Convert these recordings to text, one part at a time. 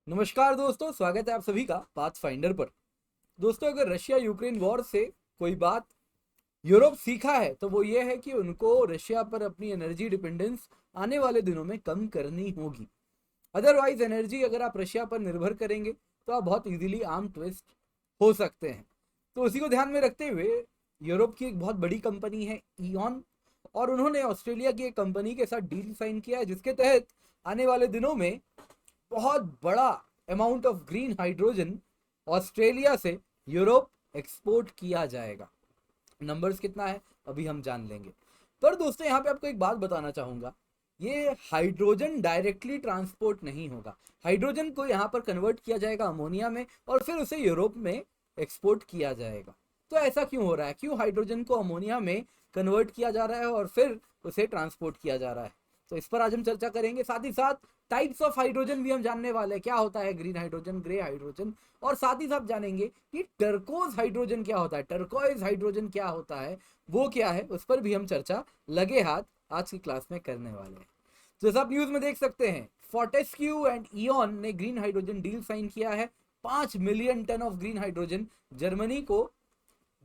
नमस्कार दोस्तों, स्वागत है आप सभी का पाथफाइंडर पर। दोस्तों, अगर रशिया यूक्रेन वॉर से कोई बात यूरोप सीखा है तो वो ये है कि उनको रशिया पर अपनी एनर्जी डिपेंडेंस आने वाले दिनों में कम करनी होगी। अदरवाइज एनर्जी अगर आप रशिया पर निर्भर करेंगे तो आप बहुत इजीली आर्म ट्विस्ट हो सकते हैं। तो उसी को ध्यान में रखते हुए यूरोप की एक बहुत बड़ी कंपनी है ईऑन, और उन्होंने ऑस्ट्रेलिया की एक कंपनी के साथ डील साइन किया है जिसके तहत आने वाले दिनों में बहुत बड़ा amount of green hydrogen Australia से यूरोप एक्सपोर्ट किया जाएगा। नंबर्स कितना है अभी हम जान लेंगे। पर दोस्तों, यहाँ पे आपको एक बात बताना चाहूंगा, ये हाइड्रोजन डायरेक्टली ट्रांसपोर्ट नहीं होगा। हाइड्रोजन को यहाँ पर कन्वर्ट किया जाएगा अमोनिया में और फिर उसे यूरोप में एक्सपोर्ट किया जाएगा। तो ऐसा क्यों हो रहा है, क्यों हाइड्रोजन को अमोनिया में कन्वर्ट किया जा रहा है और फिर उसे ट्रांसपोर्ट किया जा रहा है, तो इस पर आज हम चर्चा करेंगे। साथ ही साथ टाइप्स ऑफ हाइड्रोजन भी हम जानने वाले हैं, क्या होता है ग्रीन हाइड्रोजन, ग्रे हाइड्रोजन, और साथ ही साथ जानेंगे कि टर्कोज हाइड्रोजन क्या होता है, टर्कोइज हाइड्रोजन क्या होता है, वो क्या है, उस पर भी हम चर्चा लगे हाथ आज की क्लास में करने वाले हैं। तो जैसा आप न्यूज में देख सकते हैं, फोर्टेस्क्यू एंड ईऑन ने ग्रीन हाइड्रोजन डील साइन किया है। 5 million ton of green hydrogen Germany को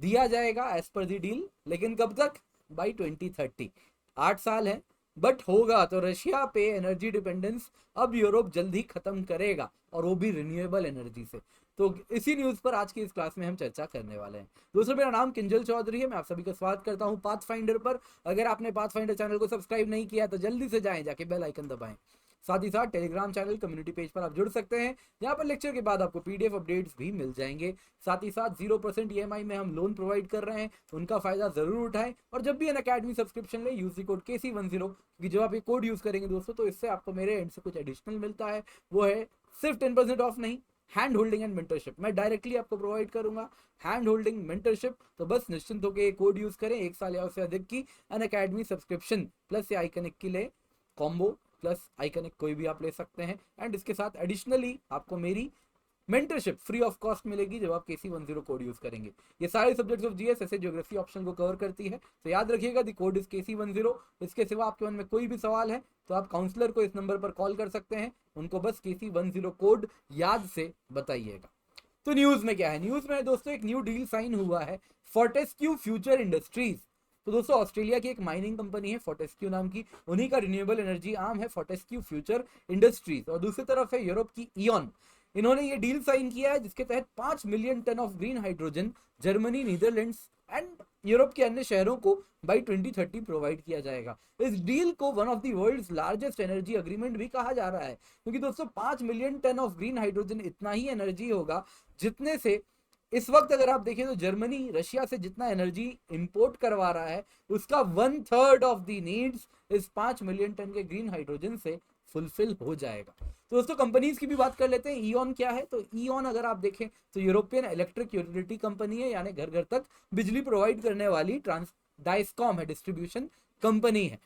दिया जाएगा एज पर दी डील, लेकिन कब तक? बाई 2030। 8 साल है, बट होगा तो रशिया पे एनर्जी डिपेंडेंस अब यूरोप जल्दी खत्म करेगा, और वो भी रिन्यूएबल एनर्जी से। तो इसी न्यूज पर आज की इस क्लास में हम चर्चा करने वाले हैं। दोस्तों, मेरा नाम किंजल चौधरी है, मैं आप सभी का स्वागत करता हूं पाथफाइंडर पर। अगर आपने पाथफाइंडर चैनल को सब्सक्राइब नहीं किया तो जल्दी से जाएं, जाके बेल आइकन दबाएं। साथ ही साथ टेलीग्राम चैनल कम्युनिटी पेज पर आप जुड़ सकते हैं, जहां पर लेक्चर के बाद आपको पीडीएफ अपडेट्स भी मिल जाएंगे। साथ ही साथ 0% ईएमआई में हम लोन प्रोवाइड कर रहे हैं, उनका फायदा जरूर उठाएं। और जब भी एन अकेडमी सब्सक्रिप्शन ले, यूज कोड KC10, क्योंकि जब आप ये कोड यूज करेंगे दोस्तों तो इससे आपको मेरे एंड से कुछ एडिशनल मिलता है। वो है सिर्फ 10% ऑफ नहीं, हैंड होल्डिंग एंड मेंटरशिप मैं डायरेक्टली आपको प्रोवाइड करूंगा। हैंड होल्डिंग मेंटरशिप, तो बस निश्चिंत होकर कोड यूज करें। 1 साल या उससे अधिक की अन अकेडमी सब्सक्रिप्शन प्लस या आइकनिक के लिए कॉम्बो प्लस आइकनिक कोई भी आप ले सकते हैं। एंड इसके साथ एडिशनली आपको मेरी मेंटरशिप फ्री ऑफ कॉस्ट मिलेगी जब आप KC10 कोड यूज करेंगे। ये सारे सब्जेक्ट्स ऑफ जीएस ऐसे ज्योग्राफी ऑप्शन को कवर करती है, तो याद रखिएगा द कोड इज KC10। इसके सिवा आपके मन में कोई भी सवाल है तो आप काउंसलर को इस नंबर पर कॉल कर सकते हैं, उनको बस KC10 कोड याद से बताइएगा। तो न्यूज में क्या है, न्यूज में दोस्तों एक न्यू डील साइन हुआ है फोर्टेस्क्यू फ्यूचर इंडस्ट्रीज। तो दोस्तों, ऑस्ट्रेलिया की एक माइनिंग कंपनी है फोर्टेस्क्यू नाम की, उन्हीं का रिन्यूएबल एनर्जी आर्म है फोर्टेस्क्यू फ्यूचर इंडस्ट्रीज, और दूसरी तरफ है यूरोप की ईऑन। इन्होंने ये डील साइन किया है जिसके तहत 5 million ton of green hydrogen Germany, Netherlands and Europe के अन्य शहरों को बाई 2030 प्रोवाइड किया जाएगा। इस डील को one of the world's largest energy agreement भी कहा जा रहा है, क्योंकि दोस्तों 5 million ton of green hydrogen इतना ही एनर्जी होगा जितने से इस वक्त अगर आप देखें तो जर्मनी रशिया से जितना एनर्जी इंपोर्ट करवा रहा है उसका 1/3 ऑफ द नीड्स इस 5 मिलियन टन के ग्रीन हाइड्रोजन से फुलफिल हो जाएगा। तो दोस्तों, कंपनीज की भी बात कर लेते हैं। ईऑन क्या है, तो ईऑन अगर आप देखें तो यूरोपियन इलेक्ट्रिक यूटिलिटी कंपनी है, यानी घर घर तक बिजली प्रोवाइड करने वाली डाइस्कॉम है, डिस्ट्रीब्यूशन कंपनी है।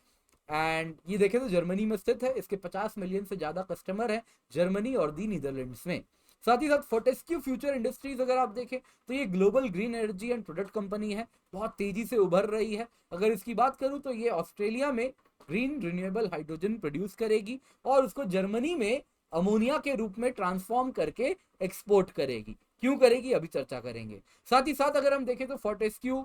एंड ये देखें तो जर्मनी में स्थित है, इसके 50 मिलियन से ज्यादा कस्टमर हैं जर्मनी और दी नीदरलैंड्स में। साथ ही साथ फोर्टेस्क्यू फ्यूचर इंडस्ट्रीज अगर आप देखें तो ये global green energy and product company है, बहुत तेजी से उभर रही है। अगर इसकी बात करूं तो ये ऑस्ट्रेलिया में ग्रीन रिन्यूएबल हाइड्रोजन प्रोड्यूस करेगी और उसको जर्मनी में अमोनिया के रूप में ट्रांसफॉर्म करके एक्सपोर्ट करेगी। क्यों करेगी, अभी चर्चा करेंगे। साथ ही साथ अगर हम देखें तो फोर्टेस्क्यू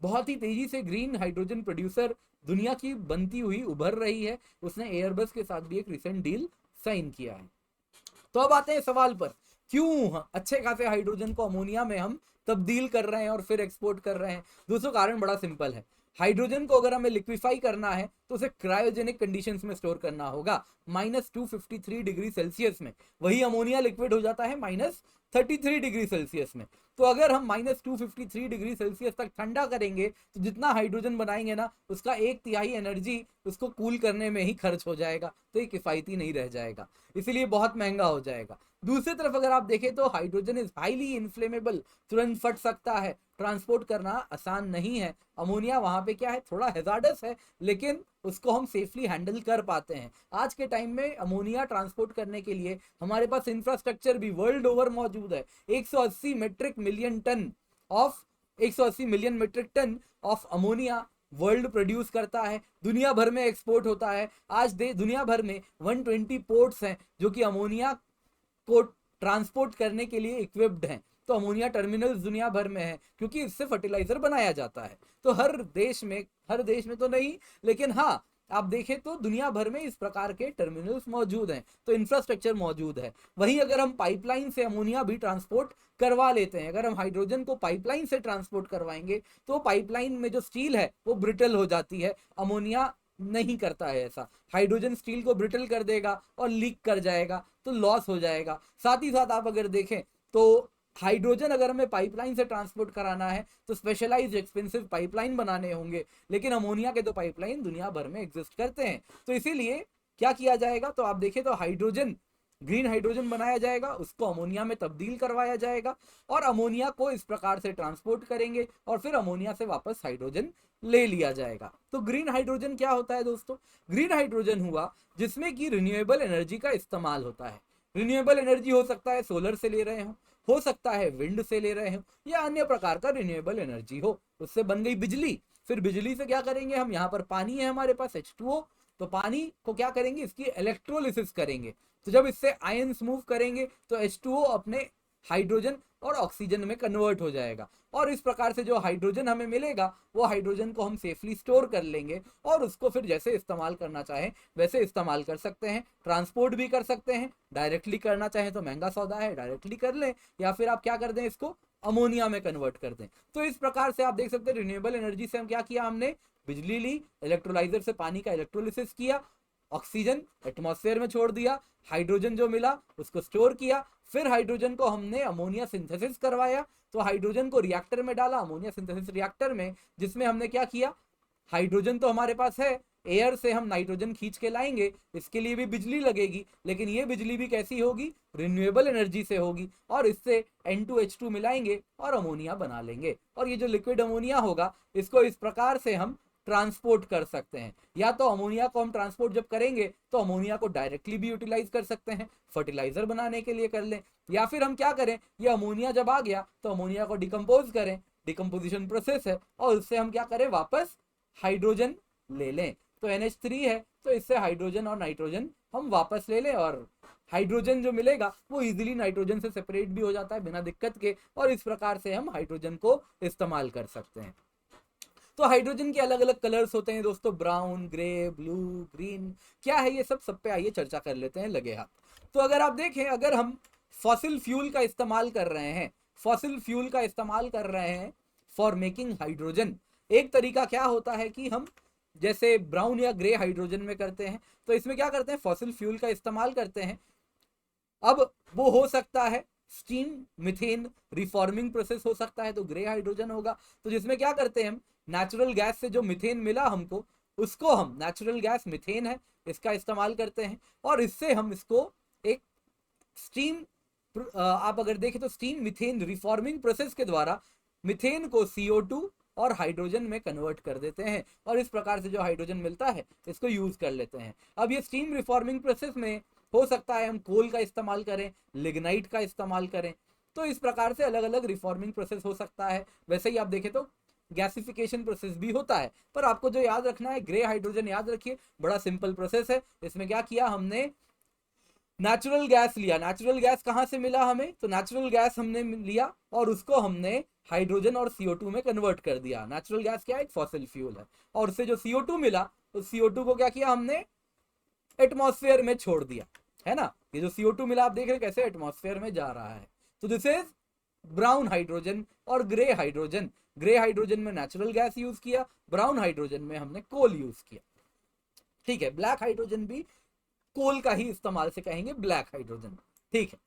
बहुत ही तेजी से ग्रीन हाइड्रोजन प्रोड्यूसर दुनिया की बनती हुई उभर रही है। उसने एयरबस के साथ भी एक रिसेंट डील साइन किया है। तो अब आते हैं सवाल पर, क्यों अच्छे खासे हाइड्रोजन को अमोनिया में हम तब्दील कर रहे हैं और फिर एक्सपोर्ट कर रहे हैं? दोस्तों, कारण बड़ा सिंपल है। हाइड्रोजन को अगर हमें लिक्विफाई करना है तो उसे क्रायोजेनिक कंडीशंस में स्टोर करना होगा, -253 डिग्री सेल्सियस में। वही अमोनिया लिक्विड हो जाता है -33 डिग्री सेल्सियस में। तो अगर हम -253 डिग्री सेल्सियस तक ठंडा करेंगे तो जितना हाइड्रोजन बनाएंगे ना, उसका 1/3 एनर्जी उसको कूल करने में ही खर्च हो जाएगा, तो ये किफायती नहीं रह जाएगा, इसीलिए बहुत महंगा हो जाएगा। दूसरी तरफ अगर आप देखें तो हाइड्रोजन इज हाईली इन्फ्लेमेबल, तुरंत फट सकता है, ट्रांसपोर्ट करना आसान नहीं है। अमोनिया वहां पे क्या है, थोड़ा हेजार्डस है, लेकिन उसको हम सेफली हैंडल कर पाते हैं। आज के टाइम में अमोनिया ट्रांसपोर्ट करने के लिए हमारे पास इंफ्रास्ट्रक्चर भी वर्ल्ड ओवर मौजूद है। 180 million metric ton of ammonia world produce करता है, दुनिया भर में एक्सपोर्ट होता है। आज दुनिया भर में 120 पोर्ट्स हैं जो कि अमोनिया को ट्रांसपोर्ट करने के लिए इक्विप्ड हैं। तो अमोनिया टर्मिनल्स दुनिया भर में है, क्योंकि इससे फर्टिलाइजर बनाया जाता है। तो हर देश में तो नहीं, लेकिन हाँ, आप देखें तो दुनिया भर में इस प्रकार के टर्मिनल्स मौजूद हैं, तो इंफ्रास्ट्रक्चर मौजूद है। वहीं अगर हम पाइपलाइन से अमोनिया भी ट्रांसपोर्ट करवा लेते हैं, अगर हम हाइड्रोजन को पाइपलाइन से ट्रांसपोर्ट करवाएंगे, तो पाइपलाइन में जो स्टील है वो ब्रिटल हो जाती है। अमोनिया नहीं करता है ऐसा। हाइड्रोजन स्टील को ब्रिटल कर देगा और लीक कर जाएगा, तो लॉस हो जाएगा। साथ ही साथ आप अगर देखें तो हाइड्रोजन अगर हमें पाइपलाइन से ट्रांसपोर्ट कराना है तो स्पेशलाइज्ड एक्सपेंसिव पाइपलाइन बनाने होंगे, लेकिन अमोनिया के तो पाइपलाइन दुनिया भर में एग्जिस्ट करते हैं। तो इसीलिए क्या किया जाएगा, तो आप देखें तो हाइड्रोजन, ग्रीन हाइड्रोजन बनाया जाएगा, उसको अमोनिया में तब्दील करवाया जाएगा और अमोनिया को इस प्रकार से ट्रांसपोर्ट करेंगे और फिर अमोनिया से वापस हाइड्रोजन ले लिया जाएगा। तो ग्रीन हाइड्रोजन क्या होता है दोस्तों? ग्रीन हाइड्रोजन हुआ जिसमें कि रिन्यूएबल एनर्जी का इस्तेमाल होता है। रिन्यूएबल एनर्जी हो सकता है सोलर से ले रहे हो सकता है विंड से ले रहे हो, या अन्य प्रकार का रिन्यूएबल एनर्जी हो। उससे बन गई बिजली। फिर बिजली से क्या करेंगे हम? यहाँ पर पानी है हमारे पास H2O, तो पानी को क्या करेंगे? इसकी इलेक्ट्रोलिसिस करेंगे। तो जब इससे आयंस मूव करेंगे तो H2O अपने हाइड्रोजन और ऑक्सीजन में कन्वर्ट हो जाएगा, और इस प्रकार से जो हाइड्रोजन हमें मिलेगा वो हाइड्रोजन को हम सेफली स्टोर कर लेंगे और उसको फिर जैसे इस्तेमाल करना चाहें वैसे इस्तेमाल कर सकते हैं। ट्रांसपोर्ट भी कर सकते हैं, डायरेक्टली करना चाहें तो महंगा सौदा है, डायरेक्टली कर लें, या फिर आप क्या कर दें, इसको अमोनिया में कन्वर्ट कर दें। तो इस प्रकार से आप देख सकते हैं रिन्यूएबल एनर्जी से हम क्या किया, हमने बिजली ली, इलेक्ट्रोलाइजर से पानी का इलेक्ट्रोलिसिस किया, ऑक्सीजन एटमॉस्फेयर में छोड़ दिया, हाइड्रोजन जो मिला उसको स्टोर किया, फिर हाइड्रोजन को हमने अमोनिया सिंथेसिस करवाया। तो हाइड्रोजन को रिएक्टर में डाला, अमोनिया सिंथेसिस रिएक्टर में, जिसमें हमने क्या किया, हाइड्रोजन तो हमारे पास है, एयर से हम नाइट्रोजन खींच के लाएंगे, इसके लिए भी बिजली लगेगी, लेकिन ये बिजली भी कैसी होगी? रिन्यूएबल एनर्जी से होगी, और इससे N2H2 मिलाएंगे और अमोनिया बना लेंगे। और ये जो लिक्विड अमोनिया होगा इसको इस प्रकार से हम ट्रांसपोर्ट कर सकते हैं। या तो अमोनिया को हम ट्रांसपोर्ट जब करेंगे तो अमोनिया को डायरेक्टली भी यूटिलाइज कर सकते हैं, फर्टिलाइजर बनाने के लिए कर लें, या फिर हम क्या करें, ये अमोनिया जब आ गया तो अमोनिया को डिकम्पोज करें, डिकम्पोजिशन प्रोसेस है, और उससे हम क्या करें, वापस हाइड्रोजन ले लें। तो NH3 है, तो इससे हाइड्रोजन और नाइट्रोजन हम वापस ले लें, और हाइड्रोजन जो मिलेगा वो इजीली नाइट्रोजन से सेपरेट भी हो जाता है बिना दिक्कत के, और इस प्रकार से हम हाइड्रोजन को इस्तेमाल कर सकते हैं। तो हाइड्रोजन के अलग अलग कलर्स होते हैं दोस्तों, ब्राउन, ग्रे, ब्लू, ग्रीन। क्या है ये सब पे आइए चर्चा कर लेते हैं लगे हाथ। तो अगर आप देखें, अगर हम फॉसिल फ्यूल का इस्तेमाल कर रहे हैं, फॉर मेकिंग हाइड्रोजन, एक तरीका क्या होता है कि हम जैसे ब्राउन या ग्रे हाइड्रोजन में करते हैं, तो इसमें क्या करते हैं, फॉसिल फ्यूल का इस्तेमाल करते हैं। अब वो हो सकता है स्टीम मिथेन रिफॉर्मिंग प्रोसेस हो सकता है, तो ग्रे हाइड्रोजन होगा। तो जिसमें क्या करते हैं हम, नेचुरल गैस से जो मिथेन मिला हमको, उसको हम, नेचुरल गैस मिथेन है, इसका इस्तेमाल करते हैं, और इससे हम इसको एक स्टीम, आप अगर देखें तो स्टीम मिथेन रिफॉर्मिंग प्रोसेस के द्वारा मिथेन को CO2 और हाइड्रोजन में कन्वर्ट कर देते हैं, और इस प्रकार से जो हाइड्रोजन मिलता है इसको यूज कर लेते हैं। अब ये स्टीम रिफॉर्मिंग प्रोसेस में हो सकता है हम कोल का इस्तेमाल करें, लिग्नाइट का इस्तेमाल करें, तो इस प्रकार से अलग अलग रिफॉर्मिंग प्रोसेस हो सकता है। वैसे ही आप देखें तो गैसिफिकेशन प्रोसेस भी होता है, पर आपको जो याद रखना है, ग्रे हाइड्रोजन याद रखिए, बड़ा सिंपल प्रोसेस है। इसमें क्या किया हमने, नेचुरल गैस लिया। नेचुरल गैस कहाँ से मिला हमें, तो नेचुरल गैस हमने लिया और उसको हमने हाइड्रोजन और CO2 में कन्वर्ट कर दिया। नेचुरल गैस क्या है, एक फॉसिल फ्यूल है, और उससे जो CO2 मिला, तो CO2 को क्या किया हमने, एटमॉस्फेयर में छोड़ दिया, है ना। ये जो CO2 मिला आप देख रहे हैं कैसे एटमॉस्फेयर में जा रहा है। तो दिस इज ब्राउन हाइड्रोजन और ग्रे हाइड्रोजन। ग्रे हाइड्रोजन में नेचुरल गैस यूज किया, ब्राउन हाइड्रोजन में हमने कोल यूज किया, ठीक है। ब्लैक हाइड्रोजन भी कोल का ही इस्तेमाल से कहेंगे ब्लैक हाइड्रोजन, ठीक है।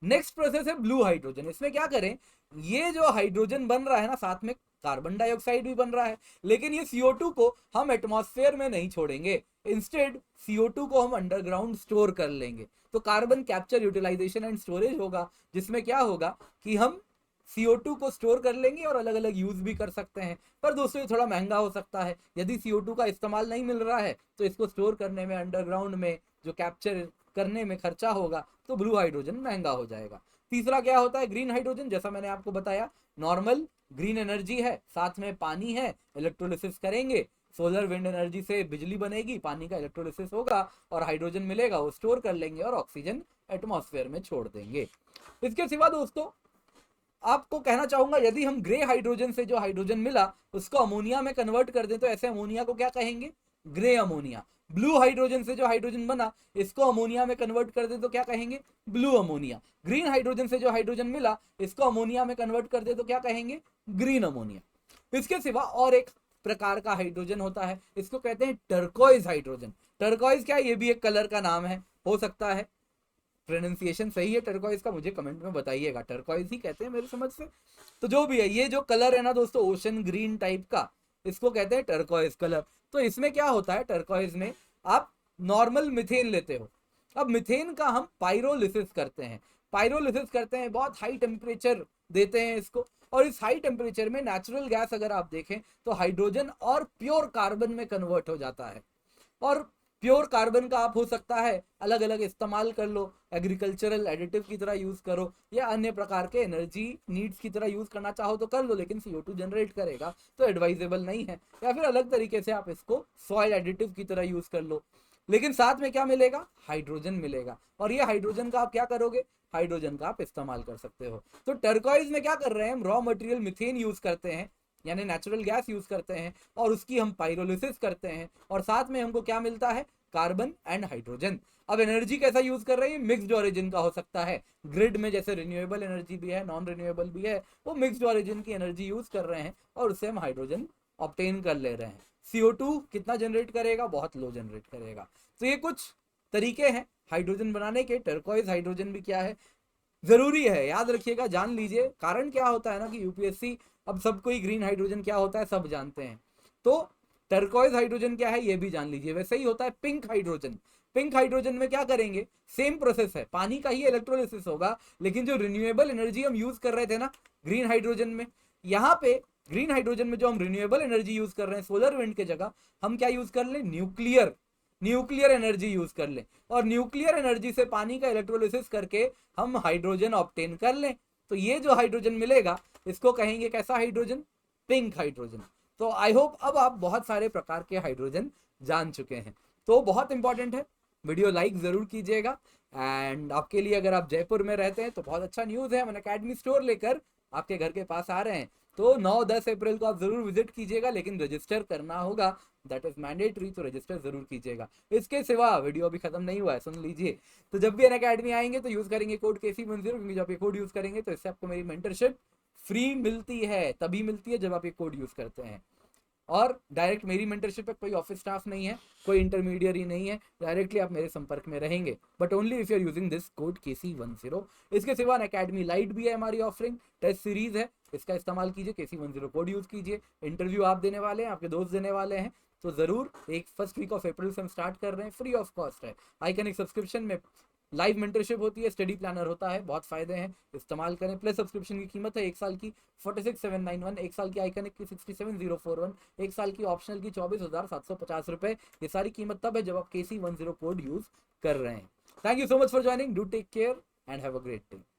नेक्स्ट प्रोसेस है ब्लू हाइड्रोजन। इसमें क्या करें, ये जो हाइड्रोजन बन रहा है ना, साथ में कार्बन डाइऑक्साइड भी बन रहा है, लेकिन ये CO2 को हम एटमॉस्फेयर में नहीं छोड़ेंगे, इंस्टेड CO2 को हम अंडरग्राउंड स्टोर कर लेंगे। तो carbon capture, utilisation and storage होगा, जिसमें क्या होगा कि हम CO2 को स्टोर कर लेंगे और अलग अलग यूज भी कर सकते हैं। पर दोस्तों ये थोड़ा महंगा हो सकता है, यदि CO2 का इस्तेमाल नहीं मिल रहा है तो इसको स्टोर करने में, अंडरग्राउंड में जो कैप्चर करने में खर्चा होगा, तो ब्लू हाइड्रोजन महंगा हो जाएगा। तीसरा क्या होता है, ग्रीन हाइड्रोजन। जैसा मैंने आपको बताया, नॉर्मल ग्रीन एनर्जी है, साथ में पानी है, इलेक्ट्रोलिसिस करेंगे, सोलर विंड एनर्जी से बिजली बनेगी, पानी का इलेक्ट्रोलिसिस होगा और हाइड्रोजन मिलेगा, वो स्टोर कर लेंगे और ऑक्सीजन एटमॉस्फेयर में छोड़ देंगे। इसके सिवा दोस्तों आपको कहना चाहूंगा, यदि हम ग्रे हाइड्रोजन से जो हाइड्रोजन मिला उसको अमोनिया में कन्वर्ट कर दें तो ऐसे अमोनिया को क्या कहेंगे? Grey ammonia. ब्लू हाइड्रोजन से जो हाइड्रोजन बना इसको अमोनिया में कन्वर्ट कर दे तो क्या कहेंगे? Blue ammonia. ग्रीन हाइड्रोजन से जो हाइड्रोजन मिला इसको अमोनिया में कन्वर्ट कर दे तो क्या कहेंगे? Green ammonia. इसके सिवा और एक प्रकार का हाइड्रोजन होता है, इसको कहते हैं टर्कोइज हाइड्रोजन। टर्कोइज क्या है? ये भी एक कलर का नाम है, हो सकता है प्रोनाउंसिएशन सही है टर्कोइज का, मुझे कमेंट में बताइएगा। टर्कोइज ही कहते हैं मेरे समझ से। तो जो भी है, ये जो कलर है ना दोस्तों, ओशन ग्रीन टाइप का, इसको कहते हैं टर्कोइज कलर। तो इसमें क्या होता है, टर्कोइज में आप नॉर्मल मिथेन लेते हो। अब मिथेन का हम पायरोलिसिस करते हैं। पायरोलिसिस करते हैं, बहुत हाई टेम्परेचर देते हैं इसको, और इस हाई टेम्परेचर में नेचुरल गैस अगर आप देखें तो हाइड्रोजन और प्योर कार्बन में कन्वर्ट हो जाता है। और प्योर कार्बन का आप हो सकता है अलग अलग इस्तेमाल कर लो, एग्रीकल्चरल एडिटिव की तरह यूज करो, या अन्य प्रकार के एनर्जी नीड्स की तरह यूज करना चाहो तो कर लो, लेकिन CO2 जनरेट करेगा तो एडवाइजेबल नहीं है। या फिर अलग तरीके से आप इसको सॉइल एडिटिव की तरह यूज कर लो, लेकिन साथ में क्या मिलेगा? हाइड्रोजन मिलेगा। और ये हाइड्रोजन का आप क्या करोगे? हाइड्रोजन का आप इस्तेमाल कर सकते हो। तो टर्कोइज में क्या कर रहे हैं हम? रॉ मटेरियल मिथेन यूज करते हैं, यानी नेचुरल गैस यूज करते हैं, और उसकी हम पायरोलिसिस करते हैं, और साथ में हमको क्या मिलता है? Carbon and hydrogen. अब एनर्जी कैसा यूज कर रहे हैं? मिक्स्ड ऑरिजिन का हो सकता है। ग्रिड में जैसे रिन्यूएबल एनर्जी भी है, नॉन रिन्यूएबल भी है, वो मिक्स्ड ऑरिजिन की एनर्जी यूज कर रहे हैं और उससे हम हाइड्रोजन ऑब्टेन कर ले रहे हैं। CO2 कितना जनरेट करेगा? बहुत लो जनरेट करेगा। तो ये कुछ तरीके हैं हाइड्रोजन बनाने के। टर्कोइज हाइड्रोजन भी क्या है, जरूरी है, याद रखिएगा, जान लीजिए। कारण क्या होता है ना कि यूपीएससी अब सबको ही ग्रीन हाइड्रोजन क्या होता है सब जानते हैं, तो टर्कोइज हाइड्रोजन क्या है ये भी जान लीजिए। वैसे ही होता है पिंक हाइड्रोजन। पिंक हाइड्रोजन में क्या करेंगे? सेम प्रोसेस है, पानी का ही इलेक्ट्रोलिसिस होगा, लेकिन जो रिन्यूएबल एनर्जी हम यूज कर रहे थे ना ग्रीन हाइड्रोजन में, यहाँ पे ग्रीन हाइड्रोजन में जो हम रिन्यूएबल एनर्जी यूज कर रहे हैं सोलर विंड के जगह, हम क्या यूज कर लें? न्यूक्लियर एनर्जी यूज कर लें, और न्यूक्लियर एनर्जी से पानी का इलेक्ट्रोलिसिस करके हम हाइड्रोजन ऑब्टेन कर लें। तो ये जो हाइड्रोजन मिलेगा इसको कहेंगे कैसा हाइड्रोजन? Pink hydrogen. तो आई होप अब आप बहुत सारे प्रकार के हाइड्रोजन जान चुके हैं। तो बहुत इंपॉर्टेंट है, वीडियो लाइक जरूर कीजिएगा। एंड आपके लिए अगर आप जयपुर में रहते हैं तो बहुत अच्छा न्यूज़ है, हम अकेडमी स्टोर लेकर आपके घर के पास आ रहे हैं। तो 9-10 अप्रैल को आप जरूर विजिट कीजिएगा, लेकिन रजिस्टर करना होगा, दैट इज मैंडेटरी, तो रजिस्टर जरूर कीजिएगा। इसके सिवा वीडियो अभी खत्म नहीं हुआ है, सुन लीजिए। तो जब भी अकेडमी आएंगे तो यूज करेंगे कोड KC10, क्योंकि जब ये कोड यूज करेंगे तो इससे आपको मेरी मेंटरशिप फ्री मिलती है, तभी मिलती है जब आप ये कोड यूज करते हैं। और डायरेक्ट मेरी मेंटरशिप पे कोई ऑफिस स्टाफ नहीं है, कोई इंटरमीडियरी नहीं है, डायरेक्टली आप मेरे संपर्क में रहेंगे, but only if you are using this code KC10। इसके सिवा अकेडमी लाइट भी है हमारी ऑफरिंग, टेस्ट सीरीज है, इसका इस्तेमाल कीजिए, KC10 कोड यूज कीजिए। इंटरव्यू आप देने वाले हैं, आपके दोस्त देने वाले हैं, तो जरूर एक फर्स्ट वीक ऑफ अप्रैल से हम स्टार्ट कर रहे हैं, फ्री ऑफ कॉस्ट है। आइकनिक सब्सक्रिप्शन में लाइव मेंटरशिप होती है, स्टडी प्लानर होता है, बहुत फायदे हैं, इस्तेमाल करें। प्लस सब्सक्रिप्शन की कीमत है 1 साल की 46,791, 1 साल की आइकनिक की 67,041, 1 साल की ऑप्शनल की 24,750 रुपए। ये सारी कीमत तब है जब आप KC10 कोड यूज कर रहे हैं। Thank you so much for joining, do take care and have a great day.